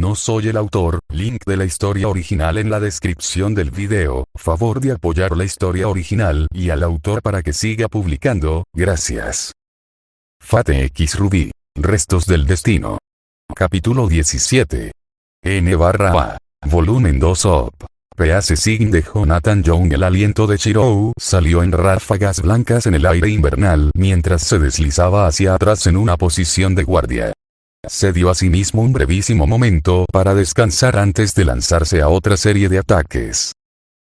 No soy el autor, link de la historia original en la descripción del video, favor de apoyar la historia original y al autor para que siga publicando, gracias. Fate X Ruby. Restos del destino. Capítulo 17. N/A. Volumen 2 Op. Peace Sign de Jonathan Young. El aliento de Shirou salió en ráfagas blancas en el aire invernal mientras se deslizaba hacia atrás en una posición de guardia. Se dio a sí mismo un brevísimo momento para descansar antes de lanzarse a otra serie de ataques.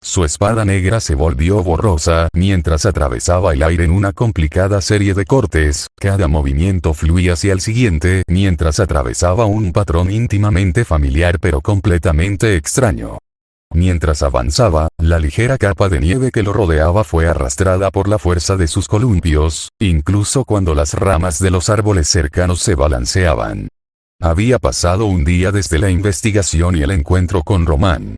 Su espada negra se volvió borrosa mientras atravesaba el aire en una complicada serie de cortes, cada movimiento fluía hacia el siguiente mientras atravesaba un patrón íntimamente familiar pero completamente extraño. Mientras avanzaba, la ligera capa de nieve que lo rodeaba fue arrastrada por la fuerza de sus columpios, incluso cuando las ramas de los árboles cercanos se balanceaban. Había pasado un día desde la investigación y el encuentro con Román.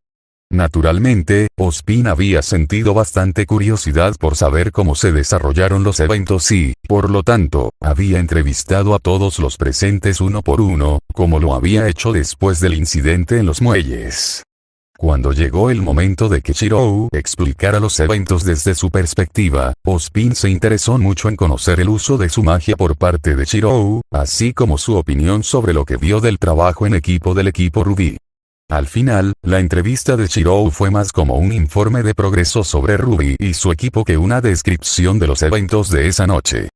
Naturalmente, Ozpin había sentido bastante curiosidad por saber cómo se desarrollaron los eventos y, por lo tanto, había entrevistado a todos los presentes uno por uno, como lo había hecho después del incidente en los muelles. Cuando llegó el momento de que Shirou explicara los eventos desde su perspectiva, Ozpin se interesó mucho en conocer el uso de su magia por parte de Shirou, así como su opinión sobre lo que vio del trabajo en equipo del equipo Ruby. Al final, la entrevista de Shirou fue más como un informe de progreso sobre Ruby y su equipo que una descripción de los eventos de esa noche.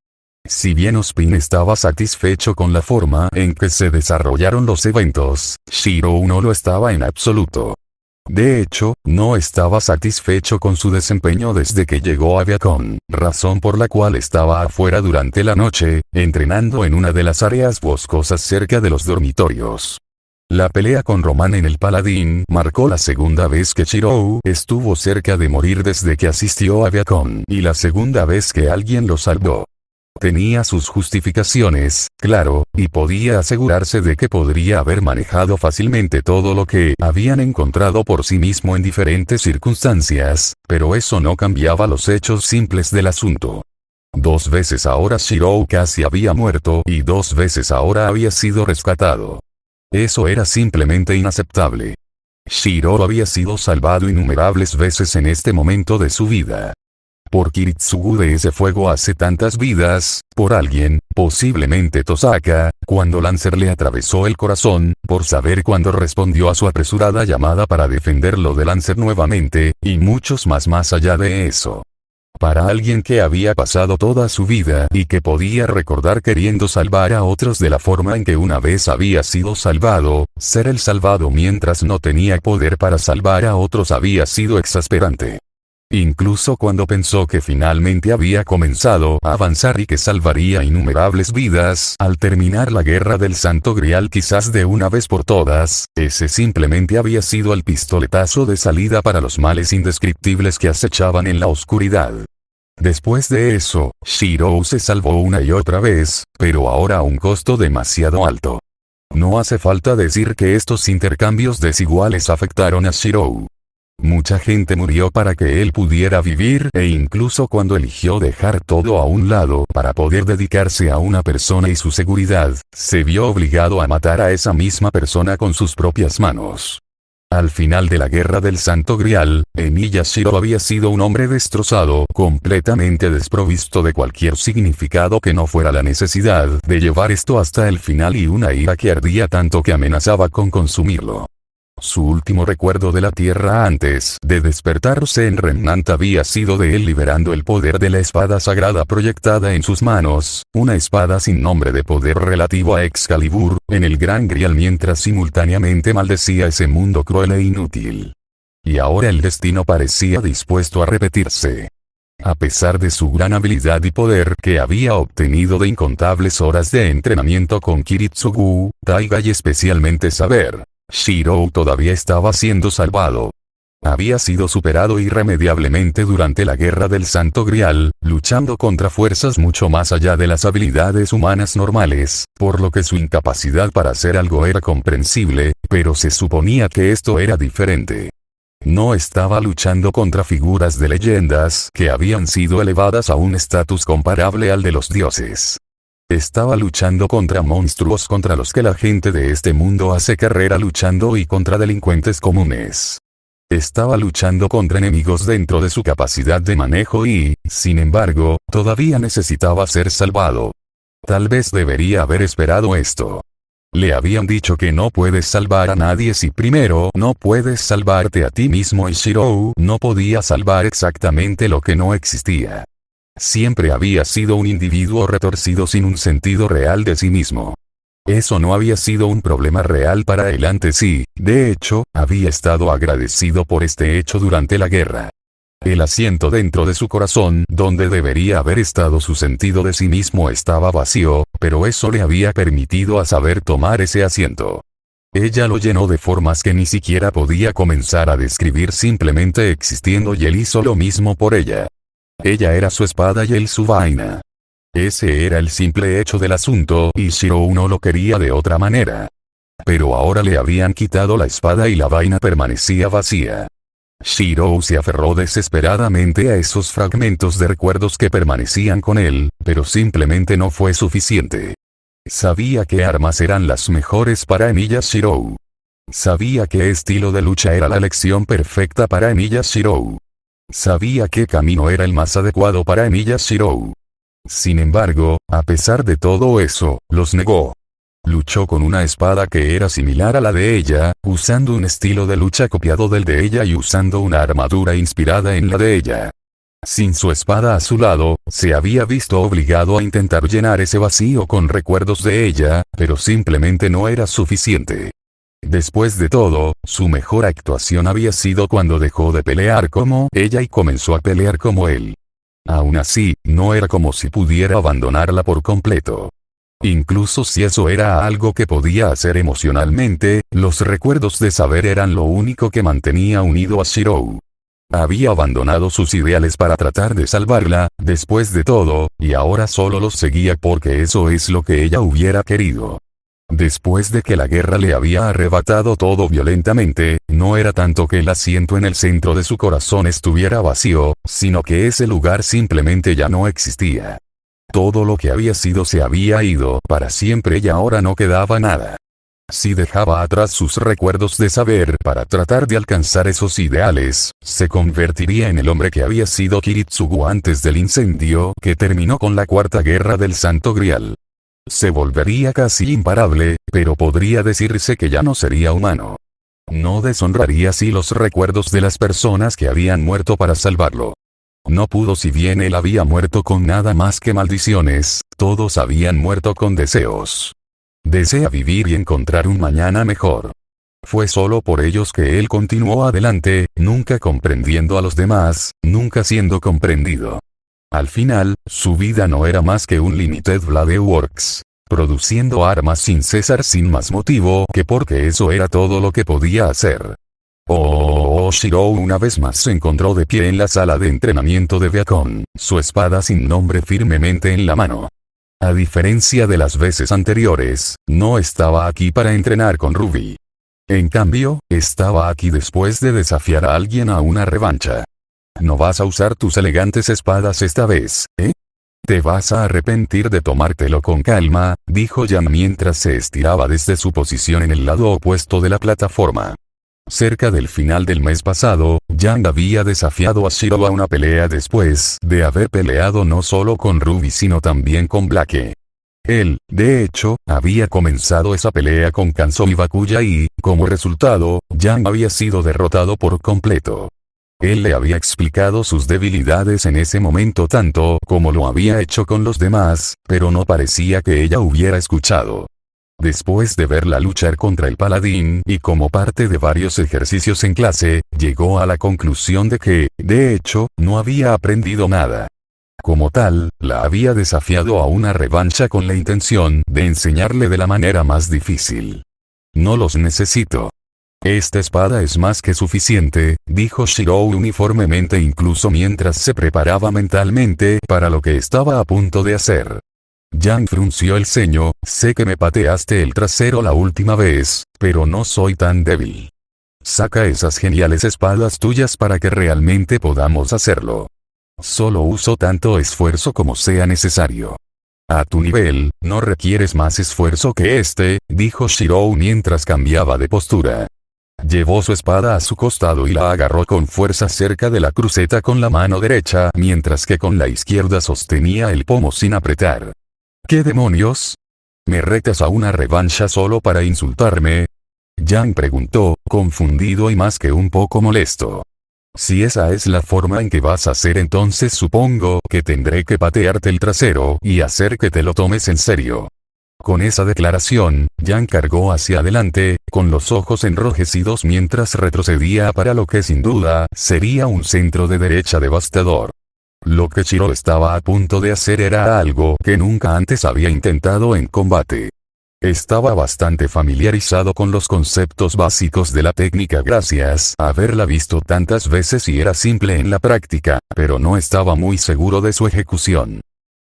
Si bien Ozpin estaba satisfecho con la forma en que se desarrollaron los eventos, Shirou no lo estaba en absoluto. De hecho, no estaba satisfecho con su desempeño desde que llegó a Viacom, razón por la cual estaba afuera durante la noche, entrenando en una de las áreas boscosas cerca de los dormitorios. La pelea con Román en el Paladín marcó la segunda vez que Shirou estuvo cerca de morir desde que asistió a Viacom y la segunda vez que alguien lo salvó. Tenía sus justificaciones, claro, y podía asegurarse de que podría haber manejado fácilmente todo lo que habían encontrado por sí mismo en diferentes circunstancias, pero eso no cambiaba los hechos simples del asunto. 2 veces ahora Shirou casi había muerto y 2 veces ahora había sido rescatado. Eso era simplemente inaceptable. Shirou había sido salvado innumerables veces en este momento de su vida. Por Kiritsugu de ese fuego hace tantas vidas, por alguien, posiblemente Tosaka, cuando Lancer le atravesó el corazón, por saber cuándo respondió a su apresurada llamada para defenderlo de Lancer nuevamente, y muchos más allá de eso. Para alguien que había pasado toda su vida y que podía recordar queriendo salvar a otros de la forma en que una vez había sido salvado, ser el salvado mientras no tenía poder para salvar a otros había sido exasperante. Incluso cuando pensó que finalmente había comenzado a avanzar y que salvaría innumerables vidas al terminar la guerra del Santo Grial quizás de una vez por todas, ese simplemente había sido el pistoletazo de salida para los males indescriptibles que acechaban en la oscuridad. Después de eso, Shirou se salvó una y otra vez, pero ahora a un costo demasiado alto. No hace falta decir que estos intercambios desiguales afectaron a Shirou. Mucha gente murió para que él pudiera vivir e incluso cuando eligió dejar todo a un lado para poder dedicarse a una persona y su seguridad, se vio obligado a matar a esa misma persona con sus propias manos. Al final de la guerra del Santo Grial, Emiya Shirou había sido un hombre destrozado, completamente desprovisto de cualquier significado que no fuera la necesidad de llevar esto hasta el final y una ira que ardía tanto que amenazaba con consumirlo. Su último recuerdo de la Tierra antes de despertarse en Remnant había sido de él liberando el poder de la espada sagrada proyectada en sus manos, una espada sin nombre de poder relativo a Excalibur, en el Gran Grial mientras simultáneamente maldecía ese mundo cruel e inútil. Y ahora el destino parecía dispuesto a repetirse. A pesar de su gran habilidad y poder que había obtenido de incontables horas de entrenamiento con Kiritsugu, Taiga y especialmente saber, Shirou todavía estaba siendo salvado. Había sido superado irremediablemente durante la guerra del Santo Grial, luchando contra fuerzas mucho más allá de las habilidades humanas normales, por lo que su incapacidad para hacer algo era comprensible, pero se suponía que esto era diferente. No estaba luchando contra figuras de leyendas que habían sido elevadas a un estatus comparable al de los dioses. Estaba luchando contra monstruos contra los que la gente de este mundo hace carrera luchando y contra delincuentes comunes. Estaba luchando contra enemigos dentro de su capacidad de manejo y, sin embargo, todavía necesitaba ser salvado. Tal vez debería haber esperado esto. Le habían dicho que no puedes salvar a nadie si primero no puedes salvarte a ti mismo y Shirou no podía salvar exactamente lo que no existía. Siempre había sido un individuo retorcido sin un sentido real de sí mismo. Eso no había sido un problema real para él antes y, de hecho, había estado agradecido por este hecho durante la guerra. El asiento dentro de su corazón, donde debería haber estado su sentido de sí mismo, estaba vacío, pero eso le había permitido a saber tomar ese asiento. Ella lo llenó de formas que ni siquiera podía comenzar a describir, simplemente existiendo, y él hizo lo mismo por ella. Ella era su espada y él su vaina. Ese era el simple hecho del asunto, y Shirou no lo quería de otra manera. Pero ahora le habían quitado la espada y la vaina permanecía vacía. Shirou se aferró desesperadamente a esos fragmentos de recuerdos que permanecían con él, pero simplemente no fue suficiente. Sabía qué armas eran las mejores para Emilia Shirou. Sabía qué estilo de lucha era la elección perfecta para Emilia Shirou. Sabía qué camino era el más adecuado para Emilia Shirou. Sin embargo, a pesar de todo eso, los negó. Luchó con una espada que era similar a la de ella, usando un estilo de lucha copiado del de ella y usando una armadura inspirada en la de ella. Sin su espada a su lado, se había visto obligado a intentar llenar ese vacío con recuerdos de ella, pero simplemente no era suficiente. Después de todo, su mejor actuación había sido cuando dejó de pelear como ella y comenzó a pelear como él. Aún así, no era como si pudiera abandonarla por completo. Incluso si eso era algo que podía hacer emocionalmente, los recuerdos de saber eran lo único que mantenía unido a Shirou. Había abandonado sus ideales para tratar de salvarla, después de todo, y ahora solo los seguía porque eso es lo que ella hubiera querido. Después de que la guerra le había arrebatado todo violentamente, no era tanto que el asiento en el centro de su corazón estuviera vacío, sino que ese lugar simplemente ya no existía. Todo lo que había sido se había ido para siempre y ahora no quedaba nada. Si dejaba atrás sus recuerdos de saber para tratar de alcanzar esos ideales, se convertiría en el hombre que había sido Kiritsugu antes del incendio que terminó con la Cuarta Guerra del Santo Grial. Se volvería casi imparable, pero podría decirse que ya no sería humano. No deshonraría así los recuerdos de las personas que habían muerto para salvarlo. No pudo, si bien él había muerto con nada más que maldiciones, todos habían muerto con deseos. Desea vivir y encontrar un mañana mejor. Fue solo por ellos que él continuó adelante, nunca comprendiendo a los demás, nunca siendo comprendido. Al final, su vida no era más que un Limited Blade Works, produciendo armas sin cesar sin más motivo que porque eso era todo lo que podía hacer. Shirou una vez más se encontró de pie en la sala de entrenamiento de Beacon, su espada sin nombre firmemente en la mano. A diferencia de las veces anteriores, no estaba aquí para entrenar con Ruby. En cambio, estaba aquí después de desafiar a alguien a una revancha. No vas a usar tus elegantes espadas esta vez, ¿eh? Te vas a arrepentir de tomártelo con calma, dijo Yang mientras se estiraba desde su posición en el lado opuesto de la plataforma. Cerca del final del mes pasado, Yang había desafiado a Shirou a una pelea después de haber peleado no solo con Ruby sino también con Blake. Él, de hecho, había comenzado esa pelea con Kanzumi Bakuya y, como resultado, Yang había sido derrotado por completo. Él le había explicado sus debilidades en ese momento tanto como lo había hecho con los demás, pero no parecía que ella hubiera escuchado. Después de verla luchar contra el paladín y como parte de varios ejercicios en clase, llegó a la conclusión de que, de hecho, no había aprendido nada. Como tal, la había desafiado a una revancha con la intención de enseñarle de la manera más difícil. No los necesito. Esta espada es más que suficiente, dijo Shirou uniformemente incluso mientras se preparaba mentalmente para lo que estaba a punto de hacer. Yang frunció el ceño, sé que me pateaste el trasero la última vez, pero no soy tan débil. Saca esas geniales espadas tuyas para que realmente podamos hacerlo. Solo uso tanto esfuerzo como sea necesario. A tu nivel, no requieres más esfuerzo que este, dijo Shirou mientras cambiaba de postura. Llevó su espada a su costado y la agarró con fuerza cerca de la cruceta con la mano derecha, mientras que con la izquierda sostenía el pomo sin apretar. ¿Qué demonios? ¿Me retas a una revancha solo para insultarme? Yang preguntó, confundido y más que un poco molesto. Si esa es la forma en que vas a hacer, entonces supongo que tendré que patearte el trasero y hacer que te lo tomes en serio. Con esa declaración, Yang cargó hacia adelante, con los ojos enrojecidos mientras retrocedía para lo que sin duda sería un centro de derecha devastador. Lo que Shirou estaba a punto de hacer era algo que nunca antes había intentado en combate. Estaba bastante familiarizado con los conceptos básicos de la técnica gracias a haberla visto tantas veces y era simple en la práctica, pero no estaba muy seguro de su ejecución.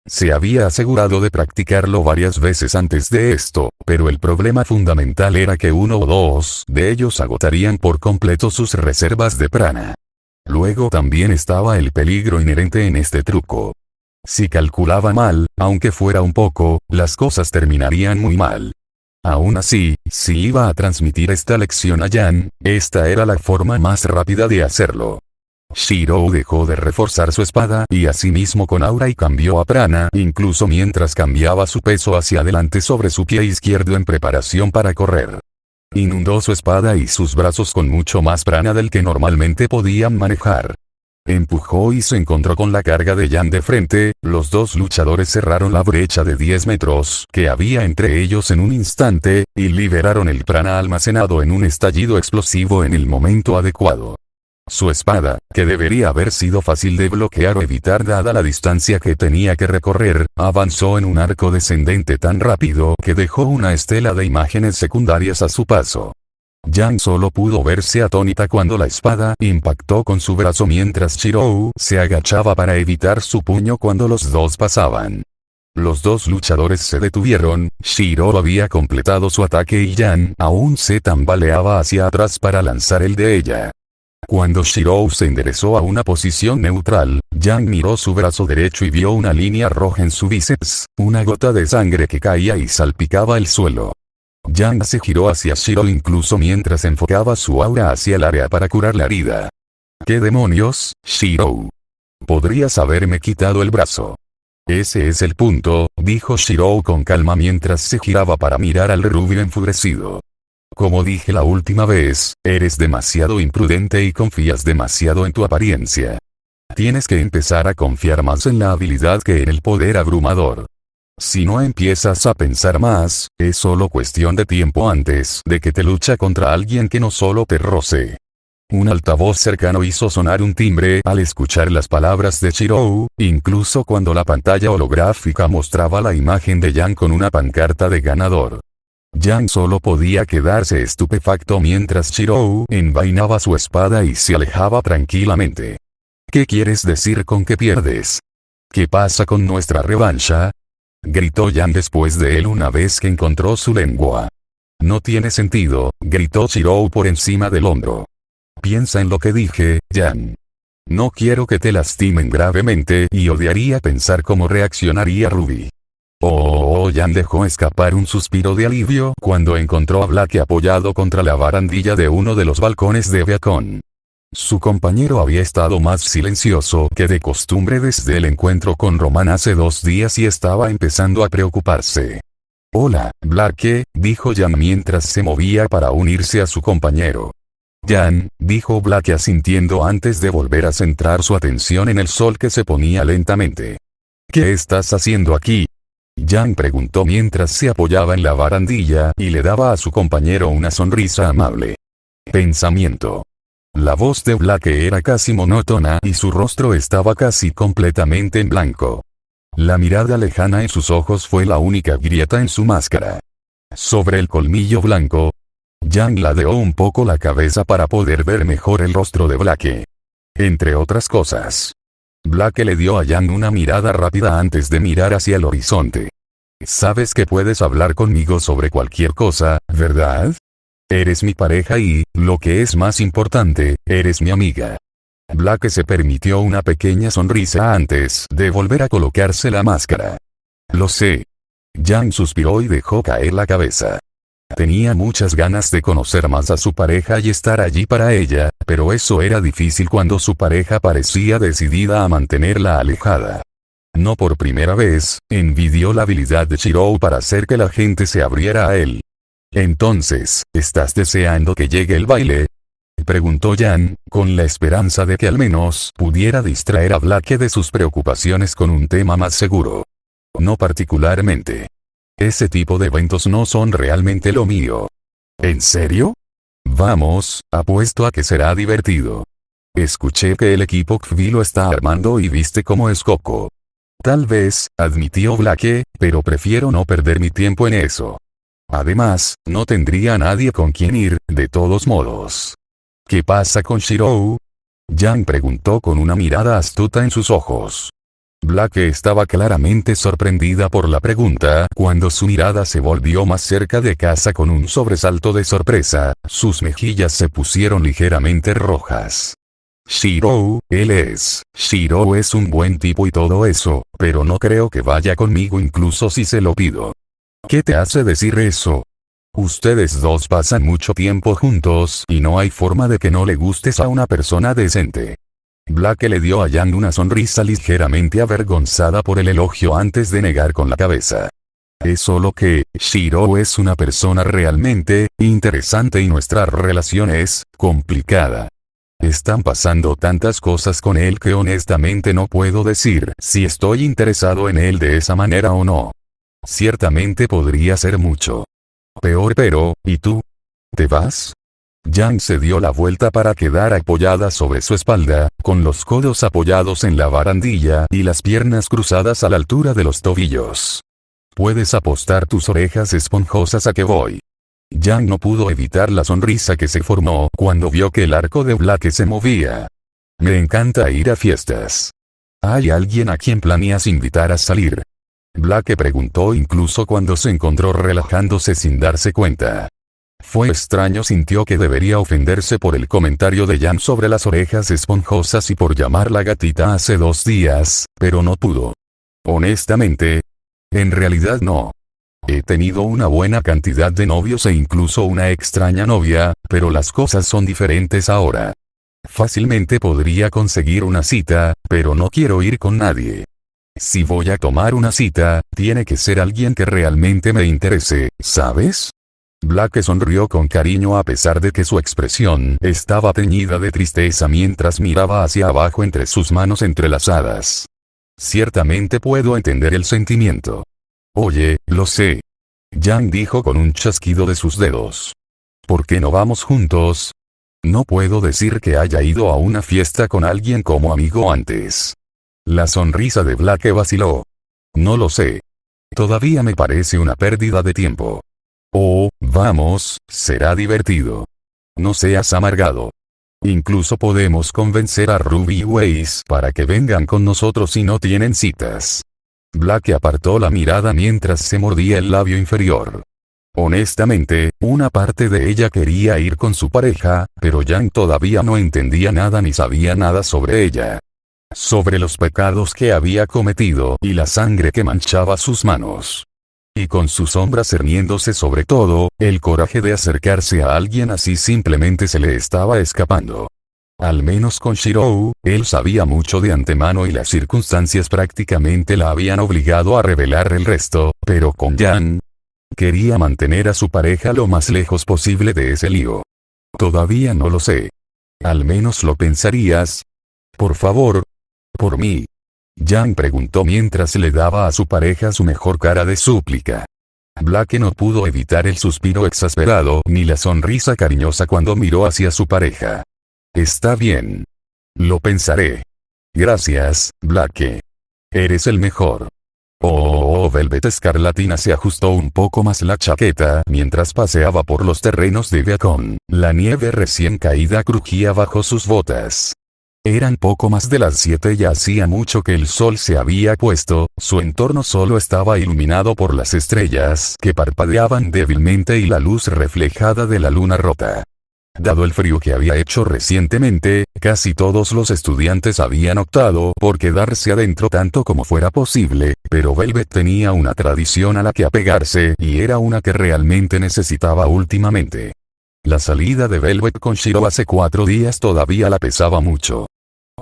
Se había asegurado de practicarlo varias veces antes de esto, pero el problema fundamental era que uno o dos de ellos agotarían por completo sus reservas de prana. Luego también estaba el peligro inherente en este truco. Si calculaba mal, aunque fuera un poco, las cosas terminarían muy mal. Aún así, si iba a transmitir esta lección a Yan, esta era la forma más rápida de hacerlo. Shirou dejó de reforzar su espada y asimismo con aura y cambió a prana, incluso mientras cambiaba su peso hacia adelante sobre su pie izquierdo en preparación para correr. Inundó su espada y sus brazos con mucho más prana del que normalmente podían manejar. Empujó y se encontró con la carga de Yan de frente, los dos luchadores cerraron la brecha de 10 metros que había entre ellos en un instante, y liberaron el prana almacenado en un estallido explosivo en el momento adecuado. Su espada, que debería haber sido fácil de bloquear o evitar dada la distancia que tenía que recorrer, avanzó en un arco descendente tan rápido que dejó una estela de imágenes secundarias a su paso. Yang solo pudo verse atónita cuando la espada impactó con su brazo mientras Shirou se agachaba para evitar su puño cuando los dos pasaban. Los dos luchadores se detuvieron, Shirou había completado su ataque y Yan aún se tambaleaba hacia atrás para lanzar el de ella. Cuando Shirou se enderezó a una posición neutral, Yang miró su brazo derecho y vio una línea roja en su bíceps, una gota de sangre que caía y salpicaba el suelo. Yang se giró hacia Shirou incluso mientras enfocaba su aura hacia el área para curar la herida. ¿Qué demonios, Shirou? Podrías haberme quitado el brazo. Ese es el punto, dijo Shirou con calma mientras se giraba para mirar al rubio enfurecido. Como dije la última vez, eres demasiado imprudente y confías demasiado en tu apariencia. Tienes que empezar a confiar más en la habilidad que en el poder abrumador. Si no empiezas a pensar más, es solo cuestión de tiempo antes de que te lucha contra alguien que no solo te roce. Un altavoz cercano hizo sonar un timbre al escuchar las palabras de Shirou, incluso cuando la pantalla holográfica mostraba la imagen de Yang con una pancarta de ganador. Yang solo podía quedarse estupefacto mientras Shirou envainaba su espada y se alejaba tranquilamente. ¿Qué quieres decir con que pierdes? ¿Qué pasa con nuestra revancha? Gritó Yan después de él una vez que encontró su lengua. No tiene sentido, gritó Shirou por encima del hombro. Piensa en lo que dije, Yan. No quiero que te lastimen gravemente y odiaría pensar cómo reaccionaría Ruby. Yan dejó escapar un suspiro de alivio cuando encontró a Black apoyado contra la barandilla de uno de los balcones de Beacon. Su compañero había estado más silencioso que de costumbre desde el encuentro con Roman hace 2 días y estaba empezando a preocuparse. Hola, Black, dijo Yan mientras se movía para unirse a su compañero. Yan, dijo Black asintiendo antes de volver a centrar su atención en el sol que se ponía lentamente. ¿Qué estás haciendo aquí? Yan preguntó mientras se apoyaba en la barandilla y le daba a su compañero una sonrisa amable. Pensamiento. La voz de Black era casi monótona y su rostro estaba casi completamente en blanco. La mirada lejana en sus ojos fue la única grieta en su máscara. Sobre el colmillo blanco, Yang ladeó un poco la cabeza para poder ver mejor el rostro de Black. Entre otras cosas, Black le dio a Yang una mirada rápida antes de mirar hacia el horizonte. Sabes que puedes hablar conmigo sobre cualquier cosa, ¿verdad? Eres mi pareja y, lo que es más importante, eres mi amiga. Black se permitió una pequeña sonrisa antes de volver a colocarse la máscara. Lo sé. Yang suspiró y dejó caer la cabeza. Tenía muchas ganas de conocer más a su pareja y estar allí para ella, pero eso era difícil cuando su pareja parecía decidida a mantenerla alejada. No por primera vez, envidió la habilidad de Shirou para hacer que la gente se abriera a él. Entonces, ¿estás deseando que llegue el baile? Preguntó Yang, con la esperanza de que al menos pudiera distraer a Blake de sus preocupaciones con un tema más seguro. No particularmente. Ese tipo de eventos no son realmente lo mío. ¿En serio? Vamos, apuesto a que será divertido. Escuché que el equipo KV lo está armando y viste cómo es Coco. Tal vez, admitió Blake, pero prefiero no perder mi tiempo en eso. Además, no tendría a nadie con quien ir, de todos modos. ¿Qué pasa con Shirou? Yang preguntó con una mirada astuta en sus ojos. Blake estaba claramente sorprendida por la pregunta, cuando su mirada se volvió más cerca de casa con un sobresalto de sorpresa, sus mejillas se pusieron ligeramente rojas. Shirou es un buen tipo y todo eso, pero no creo que vaya conmigo incluso si se lo pido. ¿Qué te hace decir eso? Ustedes dos pasan mucho tiempo juntos y no hay forma de que no le gustes a una persona decente. Blake le dio a Yang una sonrisa ligeramente avergonzada por el elogio antes de negar con la cabeza. Es solo que, Shirou es una persona realmente interesante y nuestra relación es complicada. Están pasando tantas cosas con él que honestamente no puedo decir si estoy interesado en él de esa manera o no. Ciertamente podría ser mucho peor, pero, ¿y tú? ¿Te vas? Yang se dio la vuelta para quedar apoyada sobre su espalda, con los codos apoyados en la barandilla y las piernas cruzadas a la altura de los tobillos. Puedes apostar tus orejas esponjosas a que voy. Yang no pudo evitar la sonrisa que se formó cuando vio que el arco de Blake se movía. Me encanta ir a fiestas. ¿Hay alguien a quien planeas invitar a salir? Blake preguntó incluso cuando se encontró relajándose sin darse cuenta. Fue extraño, sintió que debería ofenderse por el comentario de Yang sobre las orejas esponjosas y por llamarla gatita hace 2 días, pero no pudo. Honestamente, en realidad no. He tenido una buena cantidad de novios e incluso una extraña novia, pero las cosas son diferentes ahora. Fácilmente podría conseguir una cita, pero no quiero ir con nadie. Si voy a tomar una cita, tiene que ser alguien que realmente me interese, ¿sabes? Blake sonrió con cariño a pesar de que su expresión estaba teñida de tristeza mientras miraba hacia abajo entre sus manos entrelazadas. Ciertamente puedo entender el sentimiento. Oye, lo sé. Yang dijo con un chasquido de sus dedos. ¿Por qué no vamos juntos? No puedo decir que haya ido a una fiesta con alguien como amigo antes. La sonrisa de Blake vaciló. No lo sé. Todavía me parece una pérdida de tiempo. Oh, vamos, será divertido. No seas amargado. Incluso podemos convencer a Ruby y Weiss para que vengan con nosotros si no tienen citas. Blake apartó la mirada mientras se mordía el labio inferior. Honestamente, una parte de ella quería ir con su pareja, pero Yang todavía no entendía nada ni sabía nada sobre ella. Sobre los pecados que había cometido y la sangre que manchaba sus manos. Y con su sombra cerniéndose sobre todo, el coraje de acercarse a alguien así simplemente se le estaba escapando. Al menos con Shirou, él sabía mucho de antemano y las circunstancias prácticamente la habían obligado a revelar el resto, pero con Yang, quería mantener a su pareja lo más lejos posible de ese lío. Todavía no lo sé. Al menos lo pensarías. Por favor. Por mí. Yang preguntó mientras le daba a su pareja su mejor cara de súplica. Blake no pudo evitar el suspiro exasperado ni la sonrisa cariñosa cuando miró hacia su pareja. Está bien. Lo pensaré. Gracias, Blake. Eres el mejor. Oh, Velvet Escarlatina se ajustó un poco más la chaqueta mientras paseaba por los terrenos de Beacon. La nieve recién caída crujía bajo sus botas. Eran poco más de las 7 y hacía mucho que el sol se había puesto, su entorno solo estaba iluminado por las estrellas que parpadeaban débilmente y la luz reflejada de la luna rota. Dado el frío que había hecho recientemente, casi todos los estudiantes habían optado por quedarse adentro tanto como fuera posible, pero Velvet tenía una tradición a la que apegarse y era una que realmente necesitaba últimamente. La salida de Velvet con Shiro hace 4 días todavía la pesaba mucho.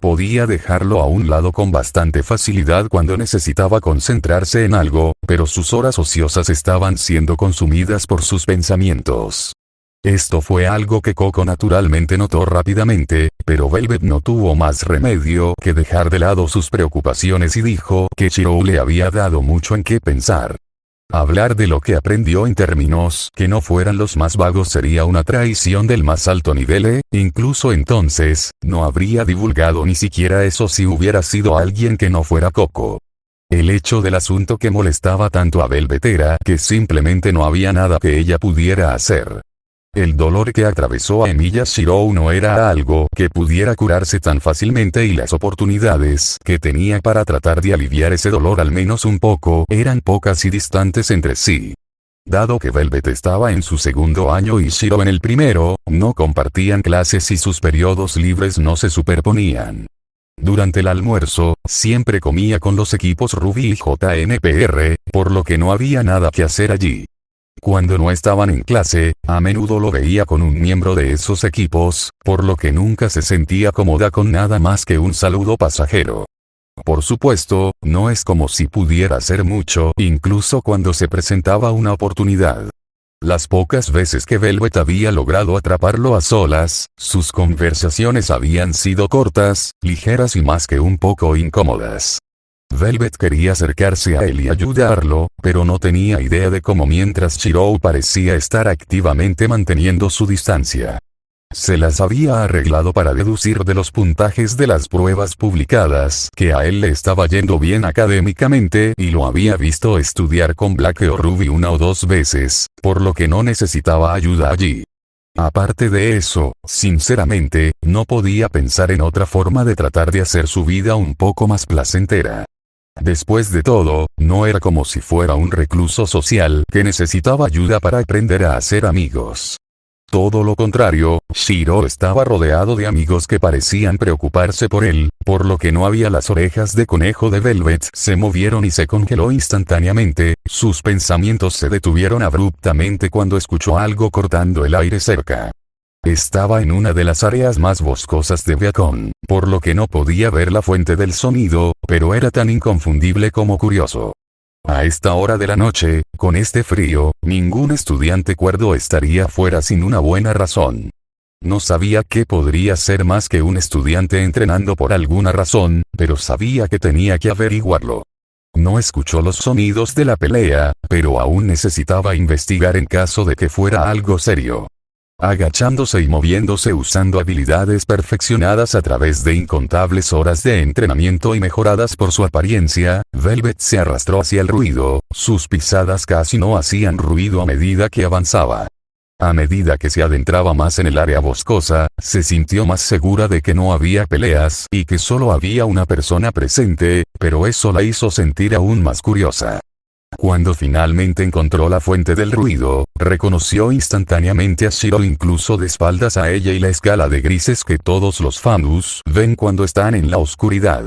Podía dejarlo a un lado con bastante facilidad cuando necesitaba concentrarse en algo, pero sus horas ociosas estaban siendo consumidas por sus pensamientos. Esto fue algo que Coco naturalmente notó rápidamente, pero Velvet no tuvo más remedio que dejar de lado sus preocupaciones y dijo que Shiro le había dado mucho en qué pensar. Hablar de lo que aprendió en términos que no fueran los más vagos sería una traición del más alto nivel incluso entonces, no habría divulgado ni siquiera eso si hubiera sido alguien que no fuera Coco. El hecho del asunto que molestaba tanto a Velvet era que simplemente no había nada que ella pudiera hacer. El dolor que atravesó a Emilia Shirou no era algo que pudiera curarse tan fácilmente y las oportunidades que tenía para tratar de aliviar ese dolor al menos un poco eran pocas y distantes entre sí. Dado que Velvet estaba en su segundo año y Shiro en el primero, no compartían clases y sus periodos libres no se superponían. Durante el almuerzo, siempre comía con los equipos Ruby y JNPR, por lo que no había nada que hacer allí. Cuando no estaban en clase, a menudo lo veía con un miembro de esos equipos, por lo que nunca se sentía cómoda con nada más que un saludo pasajero. Por supuesto, no es como si pudiera hacer mucho, incluso cuando se presentaba una oportunidad. Las pocas veces que Velvet había logrado atraparlo a solas, sus conversaciones habían sido cortas, ligeras y más que un poco incómodas. Velvet quería acercarse a él y ayudarlo, pero no tenía idea de cómo mientras Shirou parecía estar activamente manteniendo su distancia. Se las había arreglado para deducir de los puntajes de las pruebas publicadas que a él le estaba yendo bien académicamente y lo había visto estudiar con Black o Ruby 1 o 2 veces, por lo que no necesitaba ayuda allí. Aparte de eso, sinceramente, no podía pensar en otra forma de tratar de hacer su vida un poco más placentera. Después de todo, no era como si fuera un recluso social que necesitaba ayuda para aprender a hacer amigos. Todo lo contrario, Shiro estaba rodeado de amigos que parecían preocuparse por él, por lo que no había las orejas de conejo de Velvet se movieron y se congeló instantáneamente, sus pensamientos se detuvieron abruptamente cuando escuchó algo cortando el aire cerca. Estaba en una de las áreas más boscosas de Beacon, por lo que no podía ver la fuente del sonido, pero era tan inconfundible como curioso. A esta hora de la noche, con este frío, ningún estudiante cuerdo estaría fuera sin una buena razón. No sabía qué podría ser más que un estudiante entrenando por alguna razón, pero sabía que tenía que averiguarlo. No escuchó los sonidos de la pelea, pero aún necesitaba investigar en caso de que fuera algo serio. Agachándose y moviéndose usando habilidades perfeccionadas a través de incontables horas de entrenamiento y mejoradas por su apariencia, Velvet se arrastró hacia el ruido, sus pisadas casi no hacían ruido a medida que avanzaba. A medida que se adentraba más en el área boscosa, se sintió más segura de que no había peleas y que solo había una persona presente, pero eso la hizo sentir aún más curiosa. Cuando finalmente encontró la fuente del ruido, reconoció instantáneamente a Shiro incluso de espaldas a ella y la escala de grises que todos los Famous ven cuando están en la oscuridad.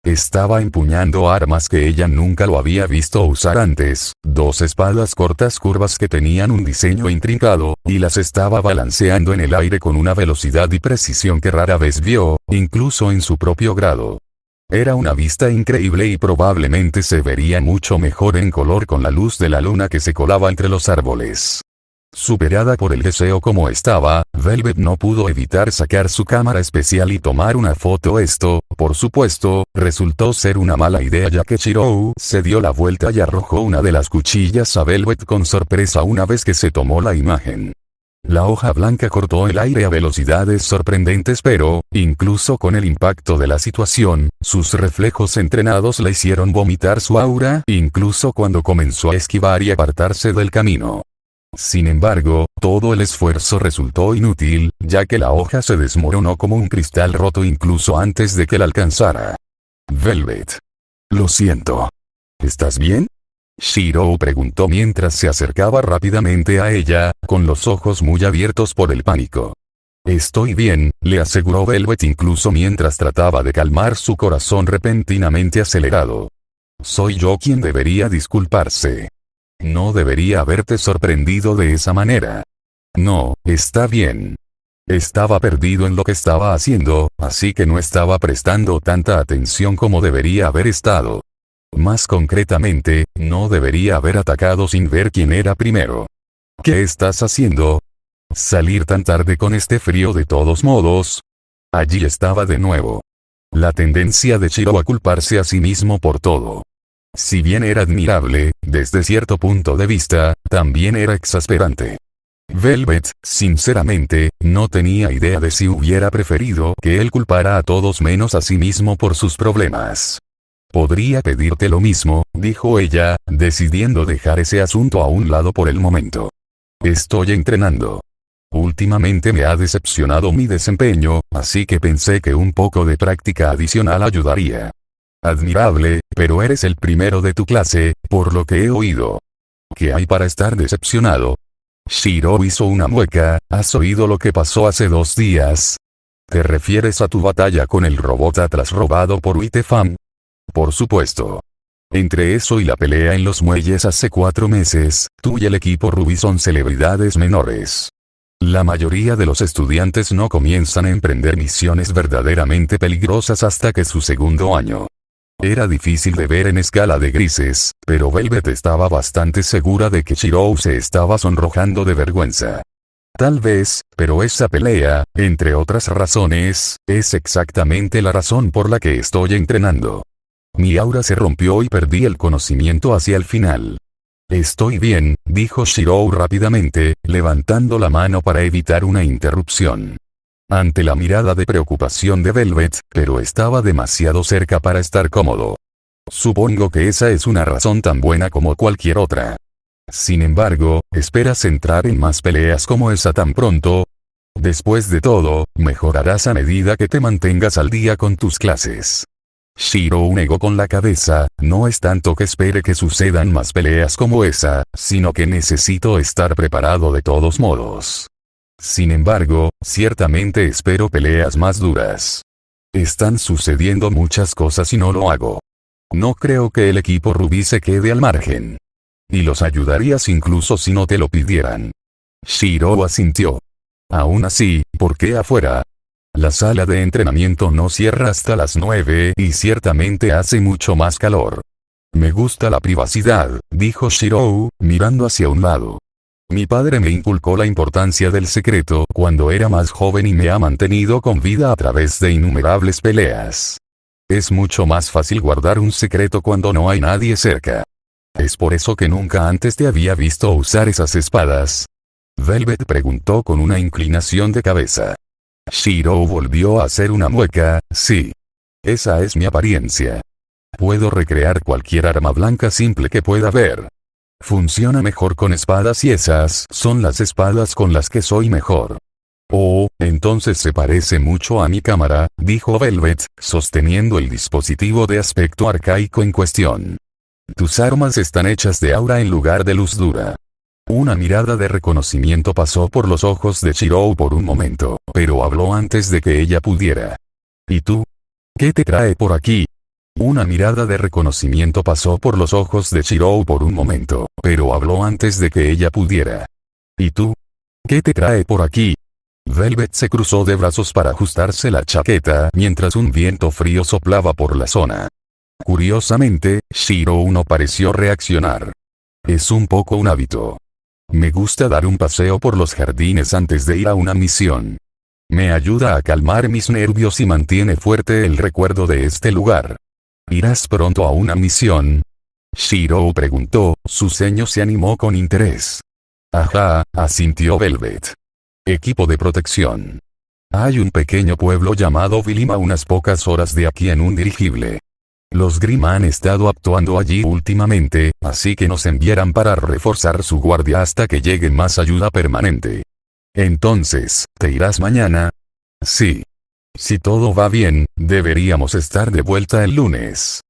Estaba empuñando armas que ella nunca lo había visto usar antes, 2 espadas cortas curvas que tenían un diseño intrincado, y las estaba balanceando en el aire con una velocidad y precisión que rara vez vio, incluso en su propio grado. Era una vista increíble y probablemente se vería mucho mejor en color con la luz de la luna que se colaba entre los árboles. Superada por el deseo como estaba, Velvet no pudo evitar sacar su cámara especial y tomar una foto. Esto, por supuesto, resultó ser una mala idea ya que Shirou se dio la vuelta y arrojó una de las cuchillas a Velvet con sorpresa una vez que se tomó la imagen. La hoja blanca cortó el aire a velocidades sorprendentes pero, incluso con el impacto de la situación, sus reflejos entrenados la hicieron vomitar su aura, incluso cuando comenzó a esquivar y apartarse del camino. Sin embargo, todo el esfuerzo resultó inútil, ya que la hoja se desmoronó como un cristal roto incluso antes de que la alcanzara. Velvet. Lo siento. ¿Estás bien? Shiro preguntó mientras se acercaba rápidamente a ella, con los ojos muy abiertos por el pánico. Estoy bien, le aseguró Velvet incluso mientras trataba de calmar su corazón repentinamente acelerado. Soy yo quien debería disculparse. No debería haberte sorprendido de esa manera. No, está bien. Estaba perdido en lo que estaba haciendo, así que no estaba prestando tanta atención como debería haber estado. Más concretamente, no debería haber atacado sin ver quién era primero. ¿Qué estás haciendo? ¿Salir tan tarde con este frío de todos modos? Allí estaba de nuevo. La tendencia de Shiro a culparse a sí mismo por todo. Si bien era admirable, desde cierto punto de vista, también era exasperante. Velvet, sinceramente, no tenía idea de si hubiera preferido que él culpara a todos menos a sí mismo por sus problemas. Podría pedirte lo mismo, dijo ella, decidiendo dejar ese asunto a un lado por el momento. Estoy entrenando. Últimamente me ha decepcionado mi desempeño, así que pensé que un poco de práctica adicional ayudaría. Admirable, pero eres el primero de tu clase, por lo que he oído. ¿Qué hay para estar decepcionado? Shiro hizo una mueca. ¿Has oído lo que pasó hace 2 días? ¿Te refieres a tu batalla con el robot Atlas robado por Witefam? Por supuesto. Entre eso y la pelea en los muelles hace 4 meses, tú y el equipo Ruby son celebridades menores. La mayoría de los estudiantes no comienzan a emprender misiones verdaderamente peligrosas hasta que su segundo año. Era difícil de ver en escala de grises, pero Velvet estaba bastante segura de que Shiro se estaba sonrojando de vergüenza. Tal vez, pero esa pelea, entre otras razones, es exactamente la razón por la que estoy entrenando. Mi aura se rompió y perdí el conocimiento hacia el final. Estoy bien, dijo Shiro rápidamente, levantando la mano para evitar una interrupción. Ante la mirada de preocupación de Velvet, pero estaba demasiado cerca para estar cómodo. Supongo que esa es una razón tan buena como cualquier otra. Sin embargo, ¿esperas entrar en más peleas como esa tan pronto? Después de todo, mejorarás a medida que te mantengas al día con tus clases. Shiro negó con la cabeza. No es tanto que espere que sucedan más peleas como esa, sino que necesito estar preparado de todos modos. Sin embargo, ciertamente espero peleas más duras. Están sucediendo muchas cosas y no lo hago. No creo que el equipo Ruby se quede al margen. Y los ayudarías incluso si no te lo pidieran. Shiro asintió. Aún así, ¿por qué afuera? La sala de entrenamiento no cierra hasta las 9 y ciertamente hace mucho más calor. Me gusta la privacidad, dijo Shiro, mirando hacia un lado. Mi padre me inculcó la importancia del secreto cuando era más joven y me ha mantenido con vida a través de innumerables peleas. Es mucho más fácil guardar un secreto cuando no hay nadie cerca. ¿Es por eso que nunca antes te había visto usar esas espadas? Velvet preguntó con una inclinación de cabeza. Shiro volvió a hacer una mueca. Sí. Esa es mi apariencia. Puedo recrear cualquier arma blanca simple que pueda ver. Funciona mejor con espadas y esas son las espadas con las que soy mejor. Oh, entonces se parece mucho a mi cámara, dijo Velvet, sosteniendo el dispositivo de aspecto arcaico en cuestión. Tus armas están hechas de aura en lugar de luz dura. Una mirada de reconocimiento pasó por los ojos de Shiro por un momento, pero habló antes de que ella pudiera. ¿Y tú? ¿Qué te trae por aquí? Una mirada de reconocimiento pasó por los ojos de Shiro por un momento, pero habló antes de que ella pudiera. ¿Y tú? ¿Qué te trae por aquí? Velvet se cruzó de brazos para ajustarse la chaqueta mientras un viento frío soplaba por la zona. Curiosamente, Shiro no pareció reaccionar. Es un poco un hábito. Me gusta dar un paseo por los jardines antes de ir a una misión. Me ayuda a calmar mis nervios y mantiene fuerte el recuerdo de este lugar. ¿Irás pronto a una misión? Shiro preguntó, su ceño se animó con interés. Ajá, asintió Velvet. Equipo de protección. Hay un pequeño pueblo llamado Vilima a unas pocas horas de aquí en un dirigible. Los Grimm han estado actuando allí últimamente, así que nos enviarán para reforzar su guardia hasta que llegue más ayuda permanente. Entonces, ¿te irás mañana? Sí. Si todo va bien, deberíamos estar de vuelta el lunes.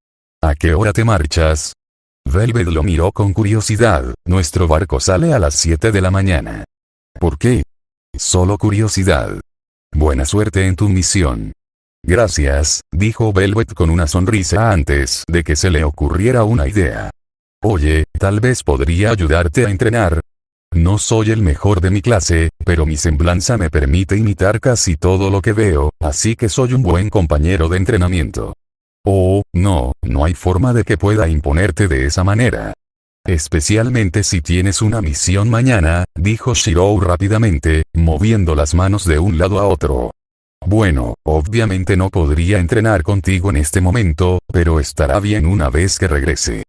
¿A qué hora te marchas? Velvet lo miró con curiosidad. Nuestro barco sale a las 7 de la mañana. ¿Por qué? Solo curiosidad. Buena suerte en tu misión. Gracias, dijo Velvet con una sonrisa antes de que se le ocurriera una idea. Oye, tal vez podría ayudarte a entrenar. No soy el mejor de mi clase, pero mi semblanza me permite imitar casi todo lo que veo, así que soy un buen compañero de entrenamiento. Oh, no, no hay forma de que pueda imponerte de esa manera. Especialmente si tienes una misión mañana, dijo Shirou rápidamente, moviendo las manos de un lado a otro. Bueno, obviamente no podría entrenar contigo en este momento, pero estará bien una vez que regrese.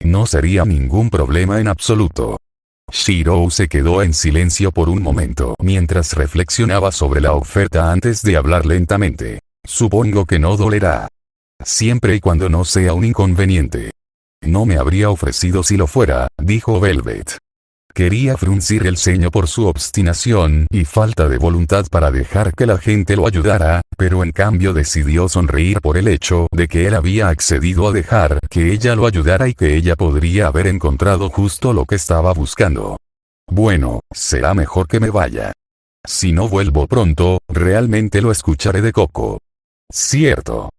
No sería ningún problema en absoluto. Shirou se quedó en silencio por un momento mientras reflexionaba sobre la oferta antes de hablar lentamente. Supongo que no dolerá. Siempre y cuando no sea un inconveniente. No me habría ofrecido si lo fuera, dijo Velvet. Quería fruncir el ceño por su obstinación y falta de voluntad para dejar que la gente lo ayudara, pero en cambio decidió sonreír por el hecho de que él había accedido a dejar que ella lo ayudara y que ella podría haber encontrado justo lo que estaba buscando. Bueno, será mejor que me vaya. Si no vuelvo pronto, realmente lo escucharé de Coco. Cierto.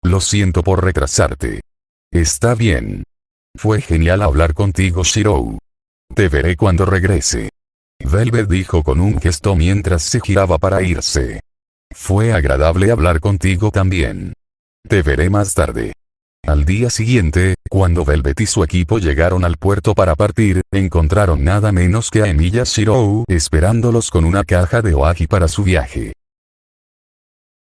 Lo siento por retrasarte. Está bien. Fue genial hablar contigo, Shirou. Te veré cuando regrese. Velvet dijo con un gesto mientras se giraba para irse. Fue agradable hablar contigo también. Te veré más tarde. Al día siguiente, cuando Velvet y su equipo llegaron al puerto para partir, encontraron nada menos que a Emilia Shirou esperándolos con una caja de oagi para su viaje.